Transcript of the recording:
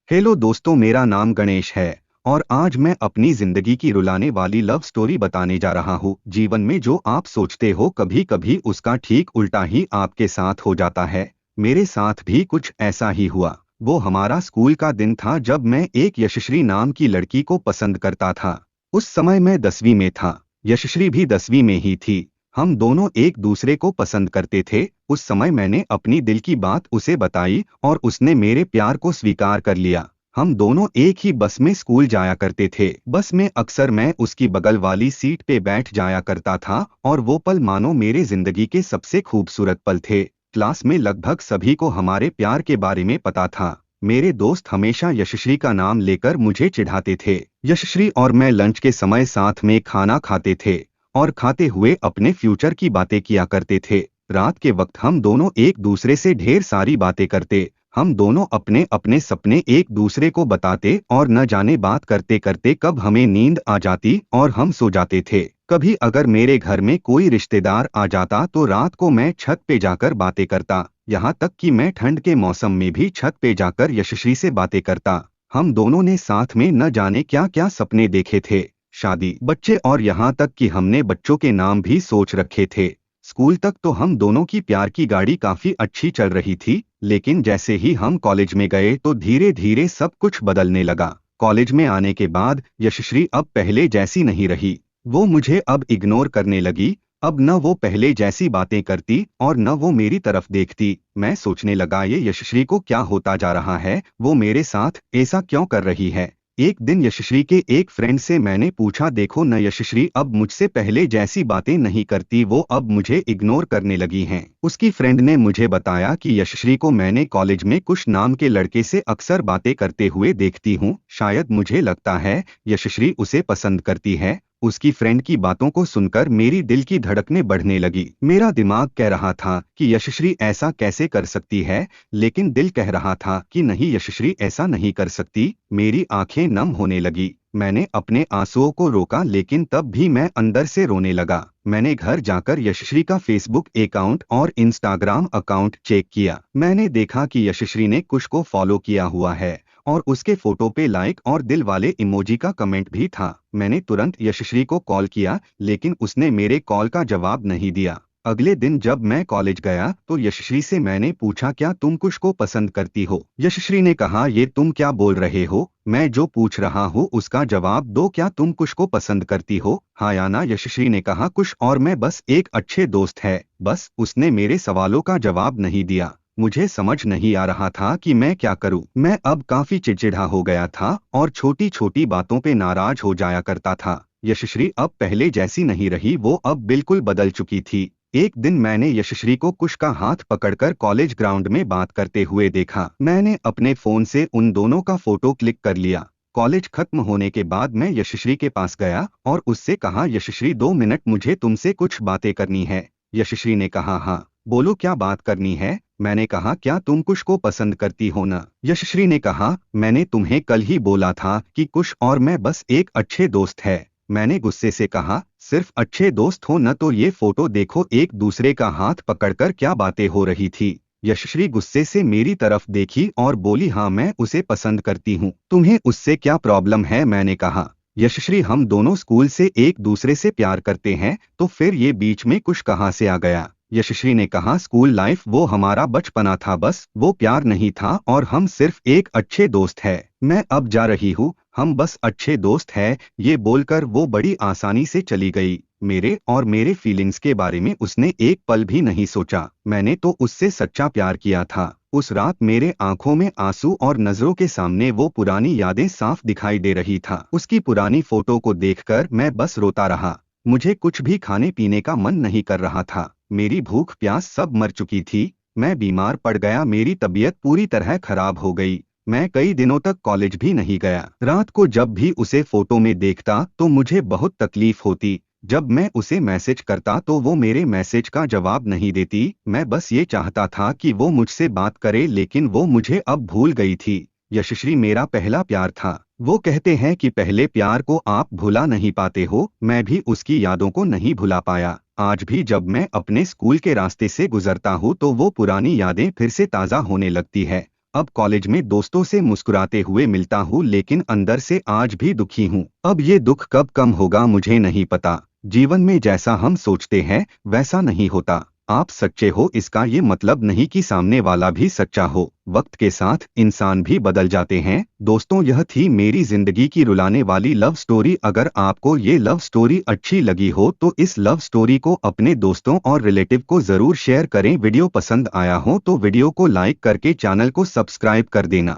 Hello दोस्तों, मेरा नाम गणेश है और आज मैं अपनी जिंदगी की रुलाने वाली लव स्टोरी बताने जा रहा हूँ। जीवन में जो आप सोचते हो कभी कभी उसका ठीक उल्टा ही आपके साथ हो जाता है। मेरे साथ भी कुछ ऐसा ही हुआ। वो हमारा स्कूल का दिन था जब मैं एक यशश्री नाम की लड़की को पसंद करता था। उस समय मैं 10वीं में था, यशश्री भी 10वीं में ही थी। हम दोनों एक दूसरे को पसंद करते थे। उस समय मैंने अपनी दिल की बात उसे बताई और उसने मेरे प्यार को स्वीकार कर लिया। हम दोनों एक ही बस में स्कूल जाया करते थे। बस में अक्सर मैं उसकी बगल वाली सीट पे बैठ जाया करता था और वो पल मानो मेरे जिंदगी के सबसे खूबसूरत पल थे। क्लास में लगभग सभी को हमारे प्यार के बारे में पता था। मेरे दोस्त हमेशा यशश्री का नाम लेकर मुझे चिढ़ाते थे। यशश्री और मैं लंच के समय साथ में खाना खाते थे और खाते हुए अपने फ्यूचर की बातें किया करते थे। रात के वक्त हम दोनों एक दूसरे से ढेर सारी बातें करते। हम दोनों अपने अपने सपने एक दूसरे को बताते और न जाने बात करते करते कब हमें नींद आ जाती और हम सो जाते थे। कभी अगर मेरे घर में कोई रिश्तेदार आ जाता तो रात को मैं छत पे जाकर बातें करता। यहाँ तक कि मैं ठंड के मौसम में भी छत पे जाकर यशश्री से बातें करता। हम दोनों ने साथ में न जाने क्या क्या सपने देखे थे, शादी, बच्चे और यहाँ तक कि हमने बच्चों के नाम भी सोच रखे थे। स्कूल तक तो हम दोनों की प्यार की गाड़ी काफी अच्छी चल रही थी, लेकिन जैसे ही हम कॉलेज में गए तो धीरे धीरे सब कुछ बदलने लगा। कॉलेज में आने के बाद यशश्री अब पहले जैसी नहीं रही। वो मुझे अब इग्नोर करने लगी। अब न वो पहले जैसी बातें करती और न वो मेरी तरफ देखती। मैं सोचने लगा, ये यशश्री को क्या होता जा रहा है, वो मेरे साथ ऐसा क्यों कर रही है। एक दिन यशश्री के एक फ्रेंड से मैंने पूछा, देखो न, यशश्री अब मुझसे पहले जैसी बातें नहीं करती, वो अब मुझे इग्नोर करने लगी हैं। उसकी फ्रेंड ने मुझे बताया कि यशश्री को मैंने कॉलेज में कुश नाम के लड़के से अक्सर बातें करते हुए देखती हूँ। शायद मुझे लगता है यशश्री उसे पसंद करती है। उसकी फ्रेंड की बातों को सुनकर मेरी दिल की धड़कनें बढ़ने लगी। मेरा दिमाग कह रहा था कि यशश्री ऐसा कैसे कर सकती है, लेकिन दिल कह रहा था कि नहीं, यशश्री ऐसा नहीं कर सकती। मेरी आंखें नम होने लगी। मैंने अपने आंसुओं को रोका, लेकिन तब भी मैं अंदर से रोने लगा। मैंने घर जाकर यशश्री का फेसबुक अकाउंट और इंस्टाग्राम अकाउंट चेक किया। मैंने देखा कि यशश्री ने कुश को फॉलो किया हुआ है और उसके फोटो पे लाइक और दिल वाले इमोजी का कमेंट भी था। मैंने तुरंत यशश्री को कॉल किया, लेकिन उसने मेरे कॉल का जवाब नहीं दिया। अगले दिन जब मैं कॉलेज गया तो यशश्री से मैंने पूछा, क्या तुम कुश को पसंद करती हो? यशश्री ने कहा, ये तुम क्या बोल रहे हो, मैं जो पूछ रहा हूँ उसका जवाब दो, क्या तुम कुश को पसंद करती हो, हाँ या ना? यशश्री ने कहा, कुश और मैं बस एक अच्छे दोस्त है, बस। उसने मेरे सवालों का जवाब नहीं दिया। मुझे समझ नहीं आ रहा था कि मैं क्या करूं। मैं अब काफी चिड़चिड़ा हो गया था और छोटी छोटी बातों पे नाराज हो जाया करता था। यशश्री अब पहले जैसी नहीं रही, वो अब बिल्कुल बदल चुकी थी। एक दिन मैंने यशश्री को कुश का हाथ पकड़कर कॉलेज ग्राउंड में बात करते हुए देखा। मैंने अपने फोन से उन दोनों का फोटो क्लिक कर लिया। कॉलेज खत्म होने के बाद मैं यशश्री के पास गया और उससे कहा, यशश्री 2 मिनट मुझे तुमसे कुछ बातें करनी है। यशश्री ने कहा, हाँ बोलो, क्या बात करनी है? मैंने कहा, क्या तुम कुश को पसंद करती हो ना? यशश्री ने कहा, मैंने तुम्हें कल ही बोला था कि कुश और मैं बस एक अच्छे दोस्त है। मैंने गुस्से से कहा, सिर्फ अच्छे दोस्त हो न? तो ये फोटो देखो, एक दूसरे का हाथ पकड़कर क्या बातें हो रही थी। यशश्री गुस्से से मेरी तरफ देखी और बोली, हाँ मैं उसे पसंद करती हूँ, तुम्हें उससे क्या प्रॉब्लम है? मैंने कहा, यशश्री हम दोनों स्कूल से एक दूसरे से प्यार करते हैं, तो फिर ये बीच में कुश कहाँ से आ गया? यशश्री ने कहा, स्कूल लाइफ वो हमारा बचपना था, बस वो प्यार नहीं था और हम सिर्फ एक अच्छे दोस्त है। मैं अब जा रही हूँ, हम बस अच्छे दोस्त हैं। ये बोलकर वो बड़ी आसानी से चली गई। मेरे और मेरे फीलिंग्स के बारे में उसने एक पल भी नहीं सोचा। मैंने तो उससे सच्चा प्यार किया था। उस रात मेरे आंखों में आंसू और नजरों के सामने वो पुरानी यादें साफ दिखाई दे रही था। उसकी पुरानी फोटो को देखकर मैं बस रोता रहा। मुझे कुछ भी खाने पीने का मन नहीं कर रहा था। मेरी भूख प्यास सब मर चुकी थी। मैं बीमार पड़ गया, मेरी तबीयत पूरी तरह खराब हो गई। मैं कई दिनों तक कॉलेज भी नहीं गया। रात को जब भी उसे फोटो में देखता तो मुझे बहुत तकलीफ होती। जब मैं उसे मैसेज करता तो वो मेरे मैसेज का जवाब नहीं देती। मैं बस ये चाहता था कि वो मुझसे बात करे, लेकिन वो मुझे अब भूल गई थी। यशश्री मेरा पहला प्यार था। वो कहते हैं कि पहले प्यार को आप भुला नहीं पाते हो। मैं भी उसकी यादों को नहीं भुला पाया। आज भी जब मैं अपने स्कूल के रास्ते से गुजरता हूँ तो वो पुरानी यादें फिर से ताज़ा होने लगती है। अब कॉलेज में दोस्तों से मुस्कुराते हुए मिलता हूँ लेकिन अंदर से आज भी दुखी हूँ। अब ये दुख कब कम होगा मुझे नहीं पता। जीवन में जैसा हम सोचते हैं वैसा नहीं होता। आप सच्चे हो इसका ये मतलब नहीं कि सामने वाला भी सच्चा हो। वक्त के साथ इंसान भी बदल जाते हैं। दोस्तों, यह थी मेरी जिंदगी की रुलाने वाली लव स्टोरी। अगर आपको ये लव स्टोरी अच्छी लगी हो तो इस लव स्टोरी को अपने दोस्तों और रिलेटिव को जरूर शेयर करें। वीडियो पसंद आया हो तो वीडियो को लाइक करके चैनल को सब्सक्राइब कर देना।